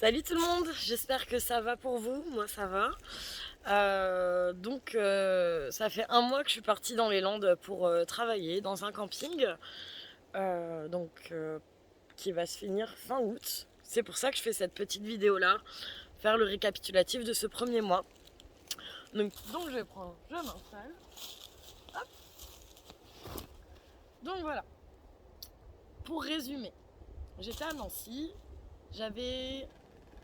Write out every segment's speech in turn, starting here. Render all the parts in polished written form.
Salut tout le monde, j'espère que ça va pour vous, moi ça va. Ça fait un mois que je suis partie dans les Landes pour travailler dans un camping, qui va se finir fin août. C'est pour ça que je fais cette petite vidéo là, faire le récapitulatif de ce premier mois. Donc je m'installe. Hop. Donc voilà, pour résumer, j'étais à Nancy, j'avais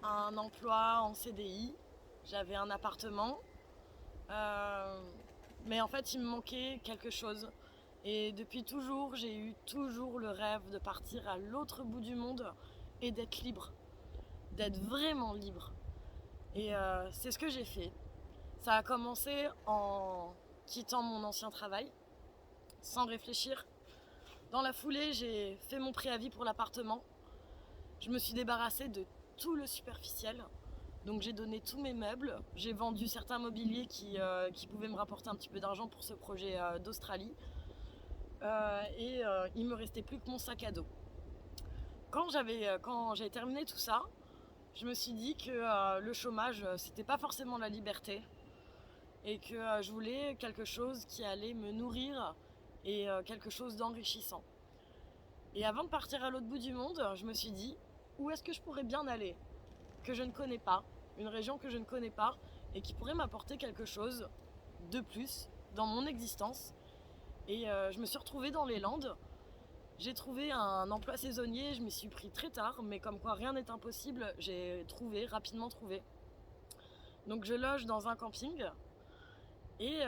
un emploi en CDI, j'avais un appartement. Euh, mais en fait, il me manquait quelque chose. Et depuis toujours, j'ai eu toujours le rêve de partir à l'autre bout du monde et d'être libre, d'être vraiment libre. Et c'est ce que j'ai fait. Ça a commencé en quittant mon ancien travail, sans réfléchir. Dans la foulée, j'ai fait mon préavis pour l'appartement. Je me suis débarrassée de tout le superficiel. Donc j'ai donné tous mes meubles, j'ai vendu certains mobiliers qui pouvaient me rapporter un petit peu d'argent pour ce projet d'Australie. Il me restait plus que mon sac à dos. Quand j'ai terminé tout ça, je me suis dit que le chômage, c'était pas forcément la liberté. Et que je voulais quelque chose qui allait me nourrir et quelque chose d'enrichissant. Et avant de partir à l'autre bout du monde, je me suis dit, où est-ce que je pourrais bien aller que je ne connais pas, une région que je ne connais pas et qui pourrait m'apporter quelque chose de plus dans mon existence. Et je me suis retrouvée dans les Landes. J'ai trouvé un emploi saisonnier, je m'y suis pris très tard, mais comme quoi rien n'est impossible, j'ai rapidement trouvé. Donc je loge dans un camping. Et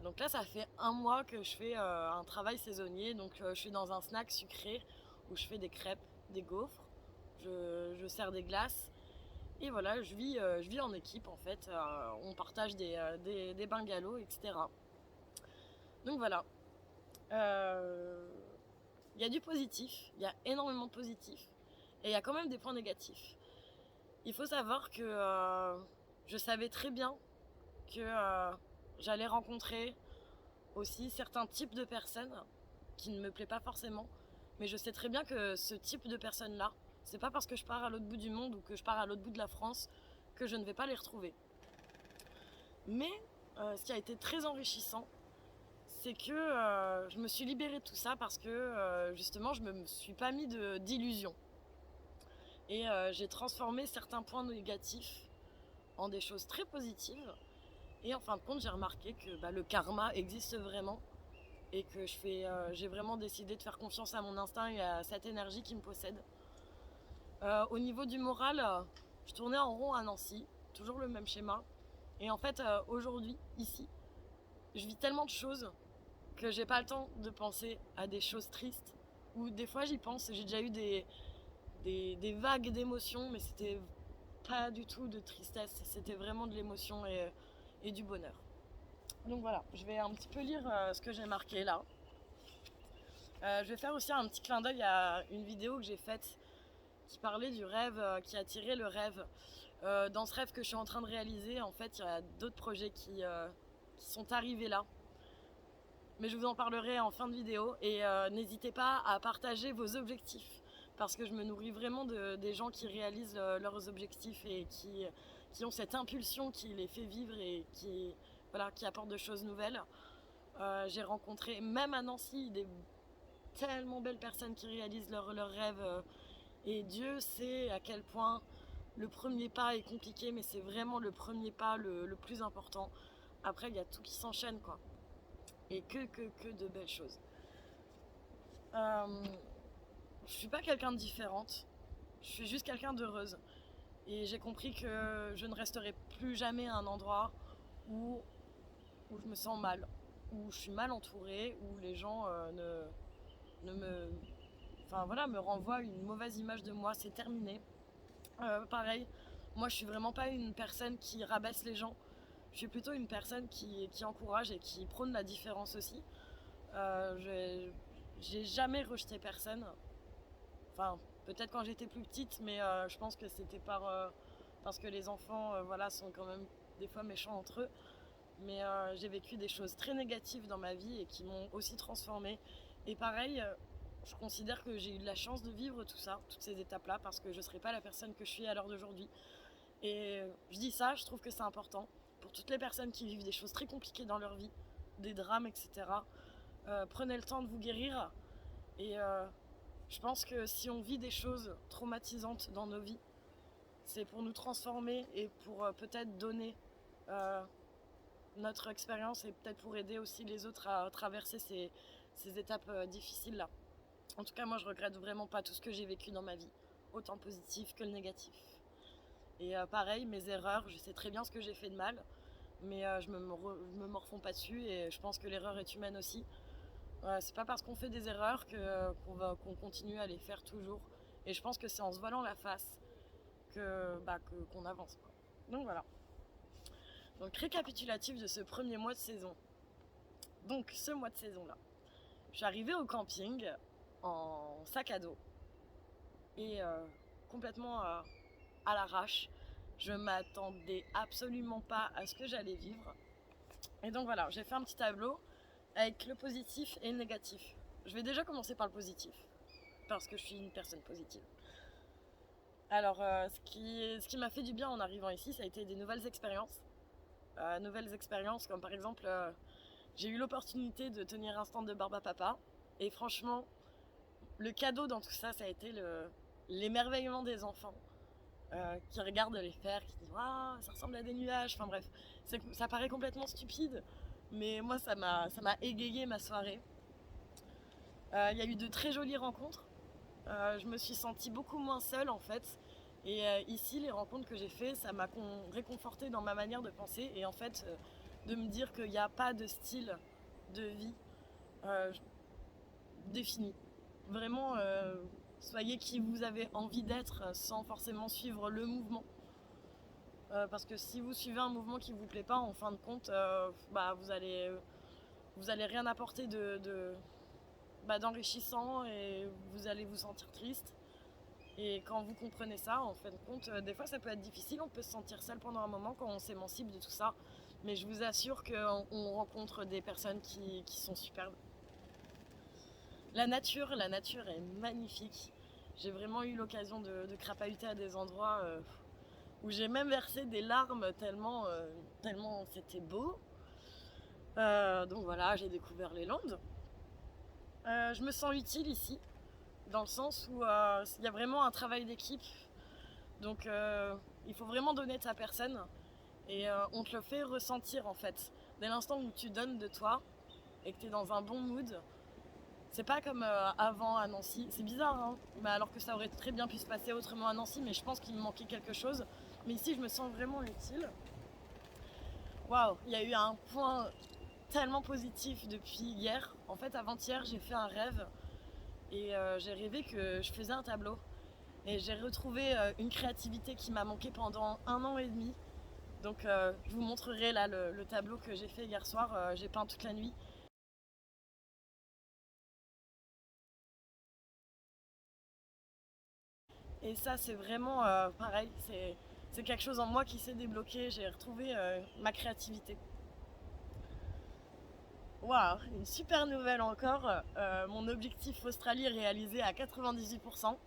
donc là, ça fait un mois que je fais un travail saisonnier. Donc je suis dans un snack sucré où je fais des crêpes, des gaufres, je sers des glaces. Et voilà, je vis en équipe en fait. On partage des bungalows, etc. Donc voilà. Il y a du positif, il y a énormément de positif. Et il y a quand même des points négatifs. Il faut savoir que je savais très bien que j'allais rencontrer aussi certains types de personnes qui ne me plaisent pas forcément. Mais je sais très bien que ce type de personnes-là, c'est pas parce que je pars à l'autre bout du monde ou que je pars à l'autre bout de la France que je ne vais pas les retrouver. Mais ce qui a été très enrichissant, c'est que je me suis libérée de tout ça parce que justement je me suis pas mis d'illusions. Et j'ai transformé certains points négatifs en des choses très positives. Et en fin de compte, j'ai remarqué que le karma existe vraiment et que j'ai vraiment décidé de faire confiance à mon instinct et à cette énergie qui me possède. Au niveau du moral, je tournais en rond à Nancy, toujours le même schéma. Et en fait, aujourd'hui, ici, je vis tellement de choses que j'ai pas le temps de penser à des choses tristes. Ou des fois j'y pense, j'ai déjà eu des vagues d'émotions, mais c'était pas du tout de tristesse, c'était vraiment de l'émotion et du bonheur. Donc voilà, je vais un petit peu lire ce que j'ai marqué là. Je vais faire aussi un petit clin d'œil à une vidéo que j'ai faite qui parlait du rêve, qui attirait le rêve. Dans ce rêve que je suis en train de réaliser, en fait, il y a d'autres projets qui sont arrivés là. Mais je vous en parlerai en fin de vidéo. Et n'hésitez pas à partager vos objectifs. Parce que je me nourris vraiment des gens qui réalisent leurs objectifs et qui ont cette impulsion qui les fait vivre et qui apportent de choses nouvelles. J'ai rencontré, même à Nancy, des tellement belles personnes qui réalisent leurs rêves. Et Dieu sait à quel point le premier pas est compliqué, mais c'est vraiment le premier pas le plus important. Après, il y a tout qui s'enchaîne, quoi. Et que de belles choses. Euh, je suis pas quelqu'un de différente, je suis juste quelqu'un d'heureuse. Et j'ai compris que je ne resterai plus jamais à un endroit où, où je me sens mal, où je suis mal entourée, où les gens ne me, enfin, voilà, me renvoient une mauvaise image de moi, c'est terminé. Pareil, moi je suis vraiment pas une personne qui rabaisse les gens, je suis plutôt une personne qui encourage et qui prône la différence aussi. J'ai jamais rejeté personne. Enfin, peut-être quand j'étais plus petite, mais je pense que c'était parce que les enfants voilà, sont quand même des fois méchants entre eux. Mais j'ai vécu des choses très négatives dans ma vie et qui m'ont aussi transformée. Et pareil, je considère que j'ai eu de la chance de vivre tout ça, toutes ces étapes-là, parce que je ne serais pas la personne que je suis à l'heure d'aujourd'hui. Et je dis ça, je trouve que c'est important pour toutes les personnes qui vivent des choses très compliquées dans leur vie, des drames, etc. Prenez le temps de vous guérir. Et je pense que si on vit des choses traumatisantes dans nos vies, c'est pour nous transformer et pour peut-être donner notre expérience et peut-être pour aider aussi les autres à traverser ces étapes difficiles-là. En tout cas, moi, je regrette vraiment pas tout ce que j'ai vécu dans ma vie, autant le positif que le négatif. Et pareil, mes erreurs, je sais très bien ce que j'ai fait de mal, mais je me morfonds pas dessus et je pense que l'erreur est humaine aussi. C'est pas parce qu'on fait des erreurs qu'on continue à les faire toujours. Et je pense que c'est en se voilant la face qu'on avance, quoi. Donc voilà. Donc récapitulatif de ce premier mois de saison. Donc ce mois de saison-là, je suis arrivée au camping en sac à dos et complètement à l'arrache. Je m'attendais absolument pas à ce que j'allais vivre. Et donc voilà, j'ai fait un petit tableau avec le positif et le négatif. Je vais déjà commencer par le positif, parce que je suis une personne positive. Alors, ce qui m'a fait du bien en arrivant ici, ça a été des nouvelles expériences. Nouvelles expériences comme par exemple, j'ai eu l'opportunité de tenir un stand de barbe à papa. Et franchement, le cadeau dans tout ça, ça a été l'émerveillement des enfants. Qui regardent les faire, qui disent waouh, ça ressemble à des nuages. Enfin bref, ça paraît complètement stupide, mais moi ça m'a égayé ma soirée. Il y a eu de très jolies rencontres. Je me suis sentie beaucoup moins seule en fait. Et ici, les rencontres que j'ai faites, ça m'a réconfortée dans ma manière de penser et en fait de me dire qu'il n'y a pas de style de vie défini. Vraiment, soyez qui vous avez envie d'être sans forcément suivre le mouvement. Parce que si vous suivez un mouvement qui vous plaît pas, en fin de compte, vous allez rien apporter d'enrichissant et vous allez vous sentir triste. Et quand vous comprenez ça, en fin de compte, des fois ça peut être difficile, on peut se sentir seul pendant un moment quand on s'émancipe de tout ça. Mais je vous assure qu'on rencontre des personnes qui sont superbes. La nature est magnifique. J'ai vraiment eu l'occasion de crapahuter à des endroits où j'ai même versé des larmes tellement c'était beau. Donc voilà, j'ai découvert les Landes. Je me sens utile ici, dans le sens où il y a vraiment un travail d'équipe. Donc il faut vraiment donner de sa personne et on te le fait ressentir en fait. Dès l'instant où tu donnes de toi et que tu es dans un bon mood, c'est pas comme avant à Nancy. C'est bizarre, hein, mais alors que ça aurait très bien pu se passer autrement à Nancy, mais je pense qu'il me manquait quelque chose. Mais ici, je me sens vraiment utile. Waouh, il y a eu un point tellement positif depuis hier. En fait, avant-hier, j'ai fait un rêve et j'ai rêvé que je faisais un tableau. Et j'ai retrouvé une créativité qui m'a manqué pendant 1 an et demi. Donc je vous montrerai là le tableau que j'ai fait hier soir. J'ai peint toute la nuit. Et ça, c'est vraiment pareil. C'est quelque chose en moi qui s'est débloqué. J'ai retrouvé ma créativité. Waouh, une super nouvelle encore. Mon objectif Australie est réalisé à 98%.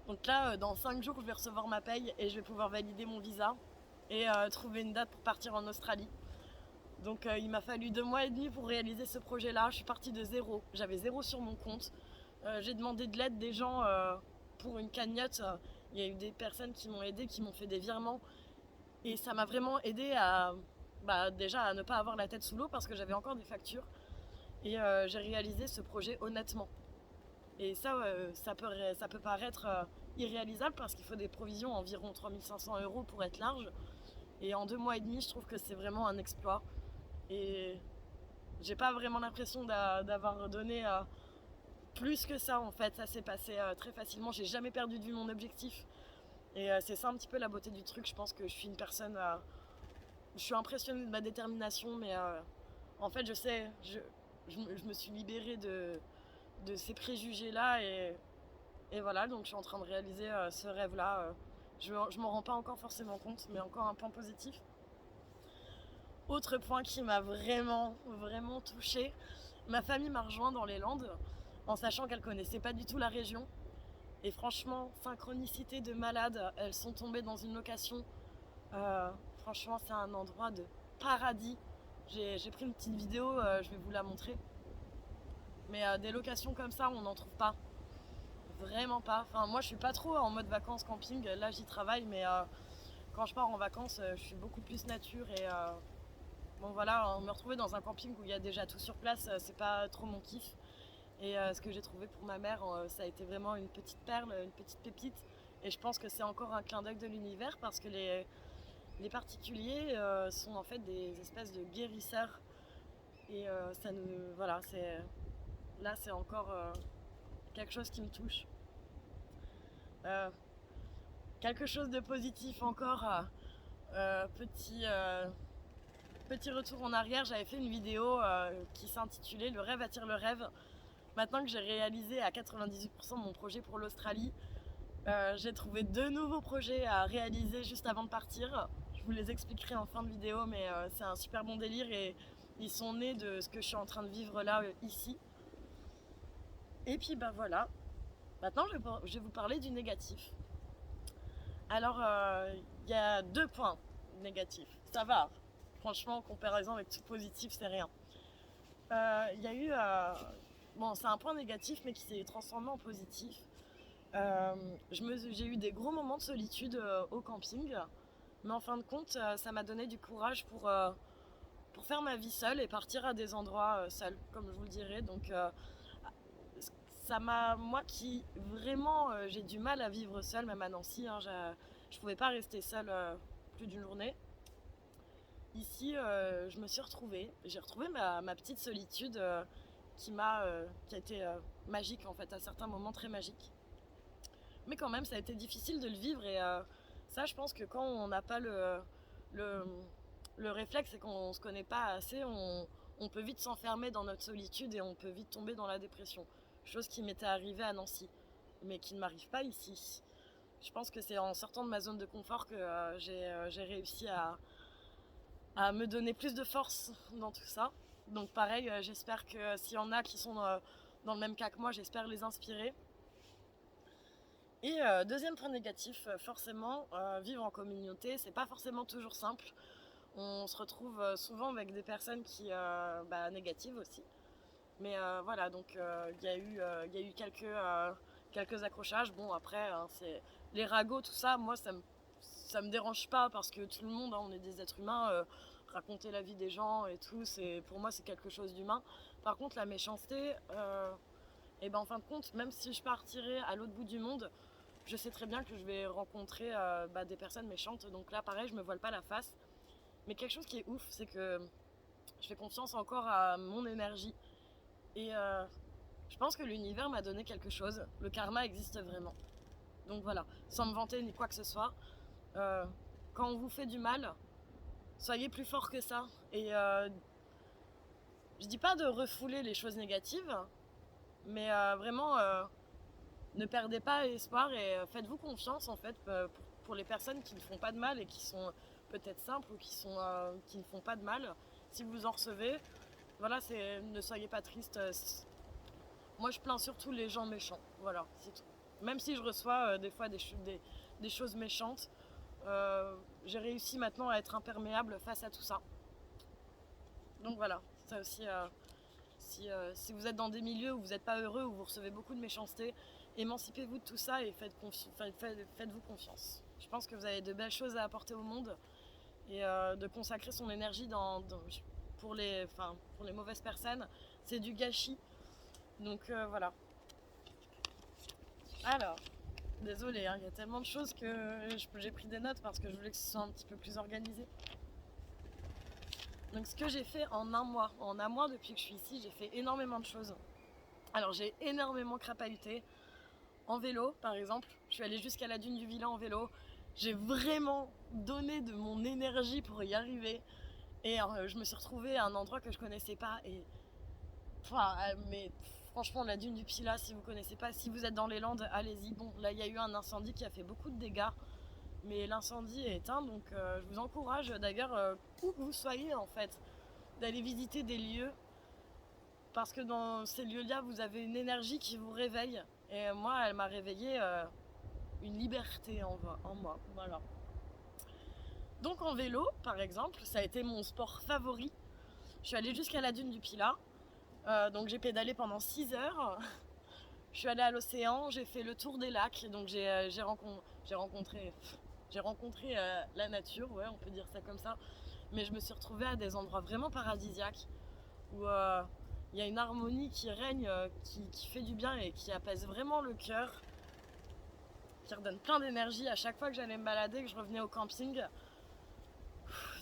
Donc là, dans 5 jours, je vais recevoir ma paye et je vais pouvoir valider mon visa et trouver une date pour partir en Australie. Donc il m'a fallu 2 mois et demi pour réaliser ce projet-là. Je suis partie de zéro. J'avais zéro sur mon compte. J'ai demandé de l'aide des gens pour une cagnotte. Il y a eu des personnes qui m'ont aidé, qui m'ont fait des virements. Et ça m'a vraiment aidé déjà à ne pas avoir la tête sous l'eau parce que j'avais encore des factures. Et j'ai réalisé ce projet honnêtement. Et ça, ça peut paraître irréalisable parce qu'il faut des provisions environ 3500 € pour être large. Et en 2 mois et demi, je trouve que c'est vraiment un exploit. Et j'ai pas vraiment l'impression d'avoir donné plus que ça en fait. Ça s'est passé très facilement. J'ai jamais perdu de vue mon objectif. Et c'est ça un petit peu la beauté du truc. Je pense que je suis une personne. Je suis impressionnée de ma détermination, mais en fait, je sais, je me suis libérée de ces préjugés-là. Et voilà, donc je suis en train de réaliser ce rêve-là. Je m'en rends pas encore forcément compte, mais encore un point positif. Autre point qui m'a vraiment, vraiment touchée, ma famille m'a rejoint dans les Landes. en sachant qu'elles connaissaient pas du tout la région. Et franchement, synchronicité de malade, elles sont tombées dans une location. Franchement, c'est un endroit de paradis. J'ai pris une petite vidéo, je vais vous la montrer. Mais des locations comme ça, on n'en trouve pas. Vraiment pas. Enfin, moi, je suis pas trop en mode vacances camping. Là, j'y travaille, mais quand je pars en vacances, je suis beaucoup plus nature. Et bon, voilà, me retrouver dans un camping où il y a déjà tout sur place, c'est pas trop mon kiff. Et ce que j'ai trouvé pour ma mère, ça a été vraiment une petite perle, une petite pépite. Et je pense que c'est encore un clin d'œil de l'univers parce que les particuliers sont en fait des espèces de guérisseurs. Et ça nous. Voilà, là, c'est encore quelque chose qui me touche. Euh, Quelque chose de positif encore. Petit retour en arrière, j'avais fait une vidéo qui s'intitulait Le rêve attire le rêve. Maintenant que j'ai réalisé à 98% mon projet pour l'Australie, j'ai trouvé 2 nouveaux projets à réaliser juste avant de partir. Je vous les expliquerai en fin de vidéo, mais c'est un super bon délire et ils sont nés de ce que je suis en train de vivre là, ici. Et puis bah voilà, maintenant je vais vous parler du négatif. Alors, il y a 2 points négatifs. Ça va, franchement, en comparaison avec tout positif, c'est rien. Il y a eu... bon, c'est un point négatif, mais qui s'est transformé en positif. J'ai eu des gros moments de solitude au camping, mais en fin de compte, ça m'a donné du courage pour faire ma vie seule et partir à des endroits seuls, comme je vous le dirai. Donc, ça m'a, moi qui vraiment j'ai du mal à vivre seule, même à Nancy, hein, je pouvais pas rester seule plus d'une journée. Ici, je me suis retrouvée, j'ai retrouvé ma petite solitude qui a été magique en fait, à certains moments très magique. Mais quand même, ça a été difficile de le vivre et ça, je pense que quand on n'a pas le, le réflexe et qu'on se connaît pas assez, on peut vite s'enfermer dans notre solitude et on peut vite tomber dans la dépression. Chose qui m'était arrivée à Nancy, mais qui ne m'arrive pas ici. Je pense que c'est en sortant de ma zone de confort que j'ai réussi à me donner plus de force dans tout ça. Donc pareil, j'espère que s'il y en a qui sont dans le même cas que moi, j'espère les inspirer. Et deuxième point négatif, forcément, vivre en communauté, c'est pas forcément toujours simple. On se retrouve souvent avec des personnes qui, négatives aussi. Mais voilà, donc il y a eu quelques accrochages. Bon, après, hein, c'est les ragots, tout ça, moi, ça me dérange pas parce que tout le monde, hein, on est des êtres humains. Raconter la vie des gens et tout, pour moi, c'est quelque chose d'humain. Par contre, la méchanceté, et ben en fin de compte, même si je partirais à l'autre bout du monde, je sais très bien que je vais rencontrer des personnes méchantes. Donc là, pareil, je me voile pas la face. Mais quelque chose qui est ouf, c'est que je fais confiance encore à mon énergie. Et je pense que l'univers m'a donné quelque chose. Le karma existe vraiment. Donc voilà, sans me vanter ni quoi que ce soit, quand on vous fait du mal, soyez plus fort que ça. Et je dis pas de refouler les choses négatives, mais vraiment, ne perdez pas espoir et faites-vous confiance en fait pour les personnes qui ne font pas de mal et qui sont peut-être simples ou qui ne font pas de mal. Si vous en recevez, voilà, ne soyez pas triste. Moi, je plains surtout les gens méchants. Voilà, c'est tout. Même si je reçois des fois des choses méchantes, j'ai réussi maintenant à être imperméable face à tout ça. Donc voilà, ça aussi, si vous êtes dans des milieux où vous n'êtes pas heureux, où vous recevez beaucoup de méchanceté, émancipez-vous de tout ça et faites-vous confiance. Je pense que vous avez de belles choses à apporter au monde et de consacrer son énergie pour les mauvaises personnes, c'est du gâchis. Donc voilà. Alors, désolée, hein, il y a tellement de choses que j'ai pris des notes parce que je voulais que ce soit un petit peu plus organisé. Donc ce que j'ai fait en un mois depuis que je suis ici, j'ai fait énormément de choses. Alors j'ai énormément crapahuté. En vélo, par exemple, je suis allée jusqu'à la dune du Vilain en vélo. J'ai vraiment donné de mon énergie pour y arriver. Et je me suis retrouvée à un endroit que je connaissais pas. Et mais franchement, la dune du Pilat, si vous connaissez pas, si vous êtes dans les Landes, allez-y. Bon, là, il y a eu un incendie qui a fait beaucoup de dégâts, mais l'incendie est éteint, donc je vous encourage d'ailleurs, où que vous soyez en fait, d'aller visiter des lieux parce que dans ces lieux-là, vous avez une énergie qui vous réveille. Et moi, elle m'a réveillé une liberté en moi. Voilà. Donc en vélo, par exemple, ça a été mon sport favori. Je suis allée jusqu'à la dune du Pilat. Donc j'ai pédalé pendant 6 heures. Je suis allée à l'océan, j'ai fait le tour des lacs. Donc j'ai rencontré la nature, ouais, on peut dire ça comme ça. Mais je me suis retrouvée à des endroits vraiment paradisiaques où il y a une harmonie qui règne, qui fait du bien et qui apaise vraiment le cœur, qui redonne plein d'énergie. À chaque fois que j'allais me balader, que je revenais au camping,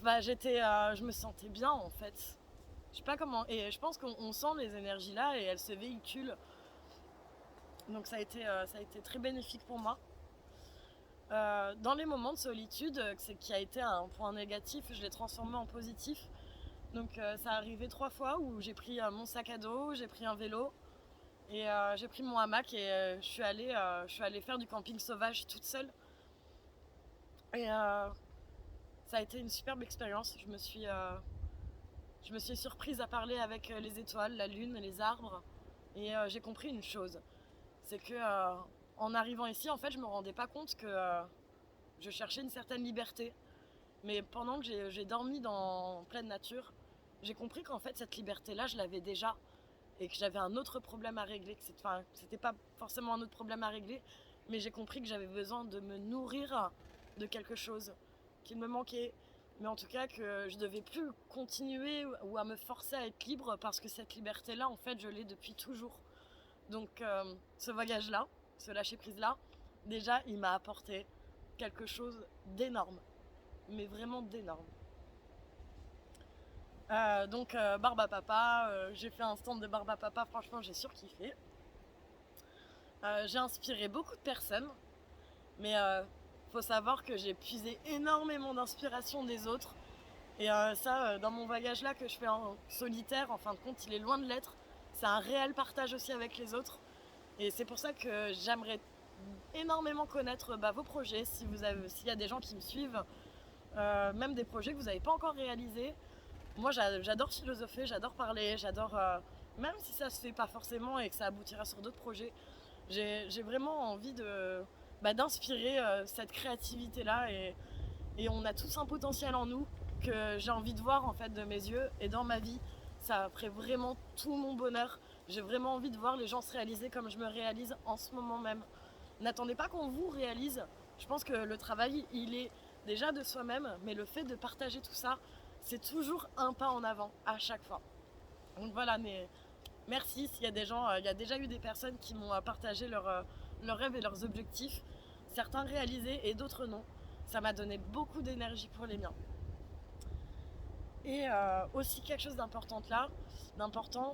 je me sentais bien en fait. Je sais pas comment, et je pense qu'on sent les énergies là et elles se véhiculent. Donc ça a été très bénéfique pour moi. Dans les moments de solitude, qui a été un point négatif, je l'ai transformé en positif. Donc ça arrivé 3 fois où j'ai pris mon sac à dos, j'ai pris un vélo et j'ai pris mon hamac et je suis allée faire du camping sauvage toute seule. Et ça a été une superbe expérience. Je me suis surprise à parler avec les étoiles, la lune, les arbres. Et j'ai compris une chose, c'est que en arrivant ici, en fait, je me rendais pas compte que je cherchais une certaine liberté. Mais pendant que j'ai dormi en pleine nature, j'ai compris qu'en fait, cette liberté-là, je l'avais déjà. Et que j'avais un autre problème à régler. C'était pas forcément un autre problème à régler, mais j'ai compris que j'avais besoin de me nourrir de quelque chose qu'il me manquait. Mais en tout cas, que je devais plus continuer ou à me forcer à être libre parce que cette liberté-là, en fait, je l'ai depuis toujours. Donc, ce voyage-là, ce lâcher-prise-là, déjà, il m'a apporté quelque chose d'énorme. Mais vraiment d'énorme. Donc Barbe à Papa, j'ai fait un stand de Barbe à Papa, franchement j'ai surkiffé. J'ai inspiré beaucoup de personnes, mais faut savoir que j'ai puisé énormément d'inspiration des autres. Et dans mon voyage là que je fais en solitaire, en fin de compte, il est loin de l'être. C'est un réel partage aussi avec les autres. Et c'est pour ça que j'aimerais énormément connaître vos projets, s'il y a des gens qui me suivent, même des projets que vous n'avez pas encore réalisés. Moi j'adore philosopher, j'adore parler, même si ça se fait pas forcément et que ça aboutira sur d'autres projets, j'ai vraiment envie d'inspirer cette créativité là et on a tous un potentiel en nous que j'ai envie de voir en fait de mes yeux et dans ma vie. Ça ferait vraiment tout mon bonheur. J'ai vraiment envie de voir les gens se réaliser comme je me réalise en ce moment même. N'attendez pas qu'on vous réalise. Je pense que le travail, il est déjà de soi-même, mais le fait de partager tout ça, c'est toujours un pas en avant à chaque fois. Donc voilà, mais merci s'il y a des gens, il y a déjà eu des personnes qui m'ont partagé leurs rêves et leurs objectifs, certains réalisés et d'autres non. Ça m'a donné beaucoup d'énergie pour les miens. Et aussi quelque chose d'important,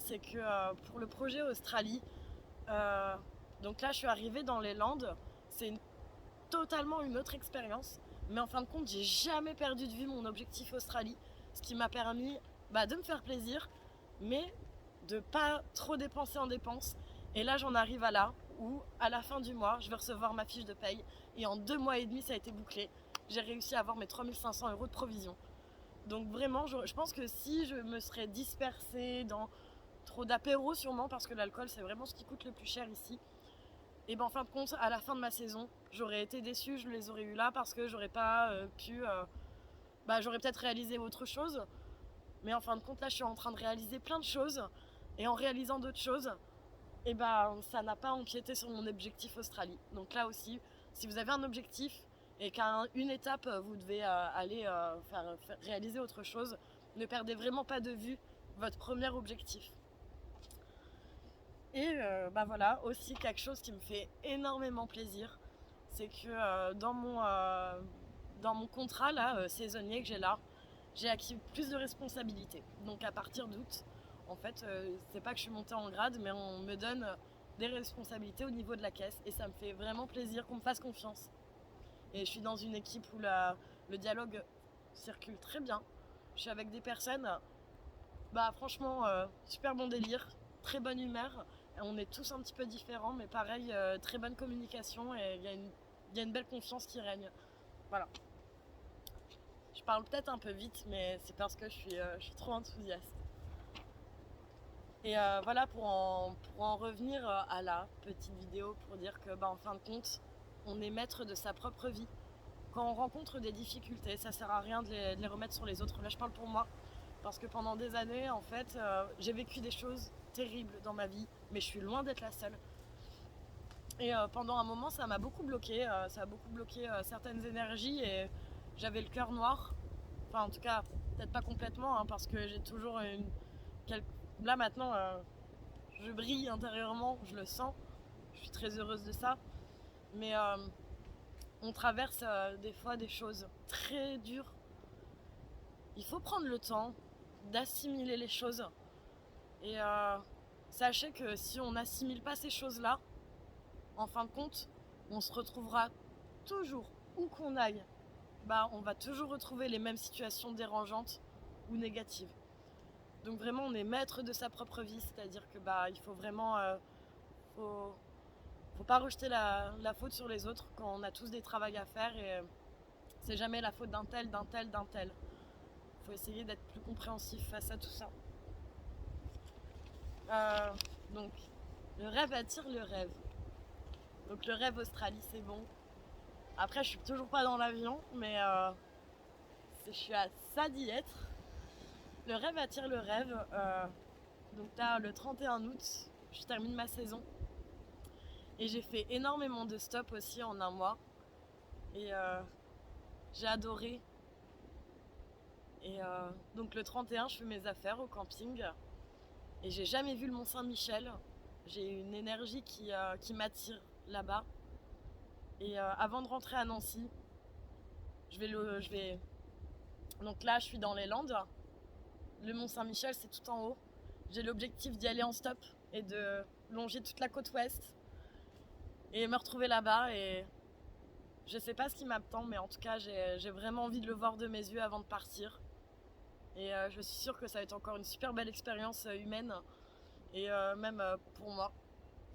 c'est que pour le projet Australie, donc là je suis arrivée dans les Landes, c'est totalement une autre expérience, mais en fin de compte j'ai jamais perdu de vue mon objectif Australie, ce qui m'a permis de me faire plaisir, mais de pas trop dépenser en dépenses. Et là j'en arrive à là où à la fin du mois je vais recevoir ma fiche de paye et en 2 mois et demi ça a été bouclé. J'ai réussi à avoir mes 3500 € de provision. Donc vraiment je pense que si je me serais dispersée dans trop d'apéros sûrement, parce que l'alcool c'est vraiment ce qui coûte le plus cher ici, et en fin de compte à la fin de ma saison j'aurais été déçue, je les aurais eu là parce que j'aurais pas j'aurais peut-être réalisé autre chose. Mais en fin de compte là je suis en train de réaliser plein de choses, et en réalisant d'autres choses, ça n'a pas empiété sur mon objectif Australie. Donc là aussi, si vous avez un objectif et qu'à une étape vous devez aller faire réaliser autre chose, ne perdez vraiment pas de vue votre premier objectif. Et voilà, aussi quelque chose qui me fait énormément plaisir, c'est que dans mon contrat là, saisonnier que j'ai là, j'ai acquis plus de responsabilités. Donc à partir d'août, en fait, c'est pas que je suis montée en grade, mais on me donne des responsabilités au niveau de la caisse et ça me fait vraiment plaisir qu'on me fasse confiance. Et je suis dans une équipe où le dialogue circule très bien. Je suis avec des personnes, franchement, super bon délire, très bonne humeur. On est tous un petit peu différents, mais pareil, très bonne communication et il y a une belle confiance qui règne. Voilà. Je parle peut-être un peu vite, mais c'est parce que je suis trop enthousiaste. Et voilà, pour en revenir à la petite vidéo, pour dire que en fin de compte, on est maître de sa propre vie. Quand on rencontre des difficultés, ça sert à rien de les remettre sur les autres. Là, je parle pour moi, parce que pendant des années, en fait, j'ai vécu des choses terribles dans ma vie, mais je suis loin d'être la seule. Et pendant un moment, ça m'a beaucoup bloqué, certaines énergies, et j'avais le cœur noir. Enfin, en tout cas, peut-être pas complètement, hein, parce que j'ai toujours une... Là, maintenant, je brille intérieurement, je le sens. Je suis très heureuse de ça. Mais on traverse des fois des choses très dures. Il faut prendre le temps d'assimiler les choses. Et sachez que si on n'assimile pas ces choses-là, en fin de compte, on se retrouvera toujours, où qu'on aille, on va toujours retrouver les mêmes situations dérangeantes ou négatives. Donc vraiment, on est maître de sa propre vie, c'est-à-dire que il faut vraiment... faut pas rejeter la faute sur les autres quand on a tous des travaux à faire, et c'est jamais la faute d'un tel. Faut essayer d'être plus compréhensif face à tout ça. Donc, le rêve attire le rêve. Donc le rêve Australie, c'est bon. Après, je suis toujours pas dans l'avion, mais je suis à ça d'y être. Le rêve attire le rêve. Donc là, le 31 août, je termine ma saison. Et j'ai fait énormément de stops aussi en un mois. Et j'ai adoré. Et donc le 31, je fais mes affaires au camping. Et j'ai jamais vu le Mont Saint-Michel. J'ai une énergie qui m'attire là-bas. Et avant de rentrer à Nancy, je vais... Donc là, je suis dans les Landes. Le Mont Saint-Michel, c'est tout en haut. J'ai l'objectif d'y aller en stop et de longer toute la côte ouest et me retrouver là-bas. Et je sais pas ce qui m'attend, mais en tout cas, j'ai vraiment envie de le voir de mes yeux avant de partir. Et je suis sûre que ça va être encore une super belle expérience humaine et même pour moi,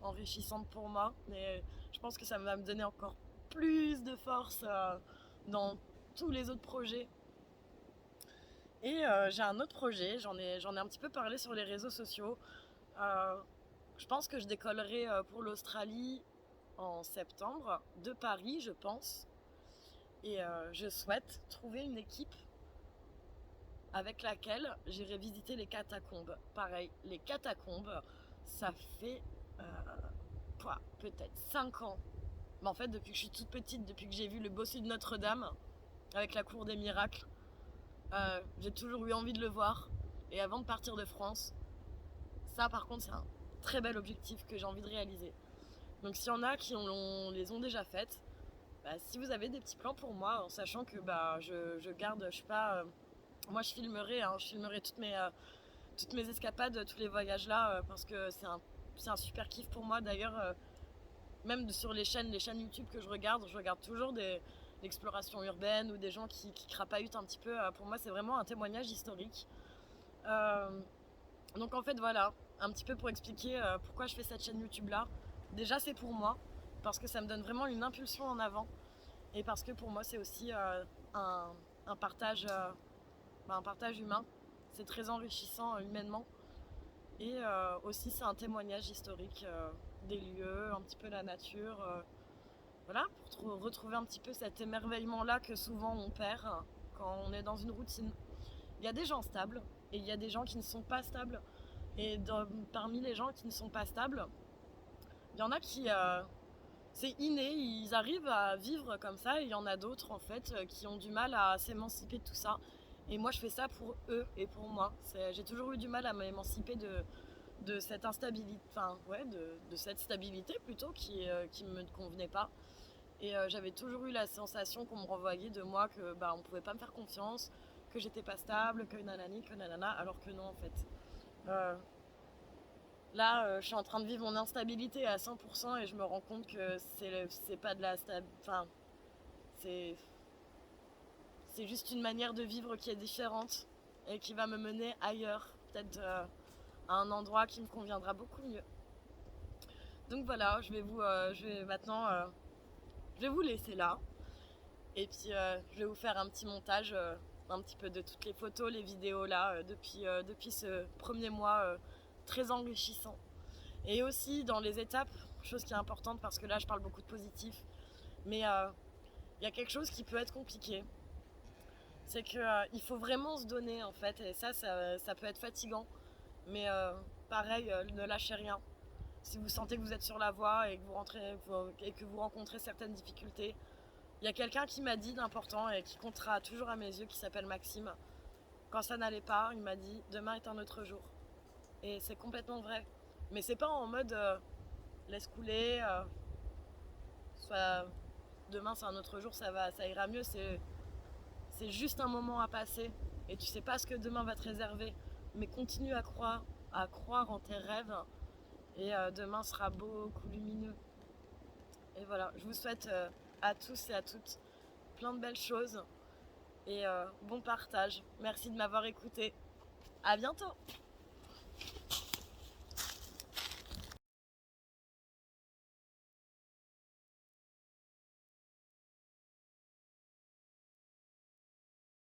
enrichissante pour moi. Et je pense que ça va me donner encore plus de force dans tous les autres projets. Et j'ai un autre projet, j'en ai un petit peu parlé sur les réseaux sociaux. Je pense que je décollerai pour l'Australie en septembre, de Paris, je pense. Et je souhaite trouver une équipe avec laquelle j'irai visiter les catacombes. Pareil, les catacombes, ça fait peut-être 5 ans. Mais en fait, depuis que je suis toute petite, depuis que j'ai vu le bossu de Notre-Dame, avec la cour des miracles, j'ai toujours eu envie de le voir. Et avant de partir de France, ça par contre c'est un très bel objectif que j'ai envie de réaliser. Donc s'il y en a qui les ont déjà faites, si vous avez des petits plans pour moi, en sachant que je garde, je sais pas, moi je filmerai toutes mes escapades, tous les voyages là, parce que c'est un super kiff pour moi. D'ailleurs, même sur les chaînes YouTube que je regarde toujours l'exploration urbaine ou des gens qui crapahutent un petit peu. Pour moi, c'est vraiment un témoignage historique. Donc en fait, voilà, un petit peu pour expliquer pourquoi je fais cette chaîne YouTube là. Déjà, c'est pour moi, parce que ça me donne vraiment une impulsion en avant, et parce que pour moi, c'est aussi un partage humain. C'est très enrichissant humainement, et aussi c'est un témoignage historique des lieux, un petit peu la nature. Voilà, pour retrouver un petit peu cet émerveillement-là que souvent on perd quand on est dans une routine. Il y a des gens stables et il y a des gens qui ne sont pas stables. Et parmi les gens qui ne sont pas stables, il y en a qui, c'est inné, ils arrivent à vivre comme ça, et il y en a d'autres en fait qui ont du mal à s'émanciper de tout ça. Et moi je fais ça pour eux et pour moi. J'ai toujours eu du mal à m'émanciper de cette instabilité, de cette stabilité plutôt qui me convenait pas. Et j'avais toujours eu la sensation qu'on me renvoyait de moi, que on pouvait pas me faire confiance, que j'étais pas stable, que nanani, que nanana, alors que non en fait. Là, je suis en train de vivre mon instabilité à 100%, et je me rends compte que c'est pas de la c'est juste une manière de vivre qui est différente et qui va me mener ailleurs, peut-être à un endroit qui me conviendra beaucoup mieux. Donc voilà, je vais maintenant je vais vous laisser là, et puis je vais vous faire un petit montage un petit peu de toutes les photos, les vidéos là depuis ce premier mois très enrichissant. Et aussi dans les étapes, chose qui est importante parce que là je parle beaucoup de positif, mais il y a quelque chose qui peut être compliqué. C'est qu'il faut vraiment se donner en fait, et ça peut être fatigant, mais pareil, ne lâchez rien. Si vous sentez que vous êtes sur la voie et que vous rencontrez certaines difficultés, il y a quelqu'un qui m'a dit d'important et qui comptera toujours à mes yeux, qui s'appelle Maxime. Quand ça n'allait pas, il m'a dit demain est un autre jour. Et c'est complètement vrai. Mais c'est pas en mode laisse couler, soit demain c'est un autre jour, ça ira mieux. C'est juste un moment à passer et tu sais pas ce que demain va te réserver. Mais continue à croire en tes rêves et demain sera beaucoup lumineux. Et voilà, je vous souhaite à tous et à toutes plein de belles choses et bon partage. Merci de m'avoir écouté. À bientôt!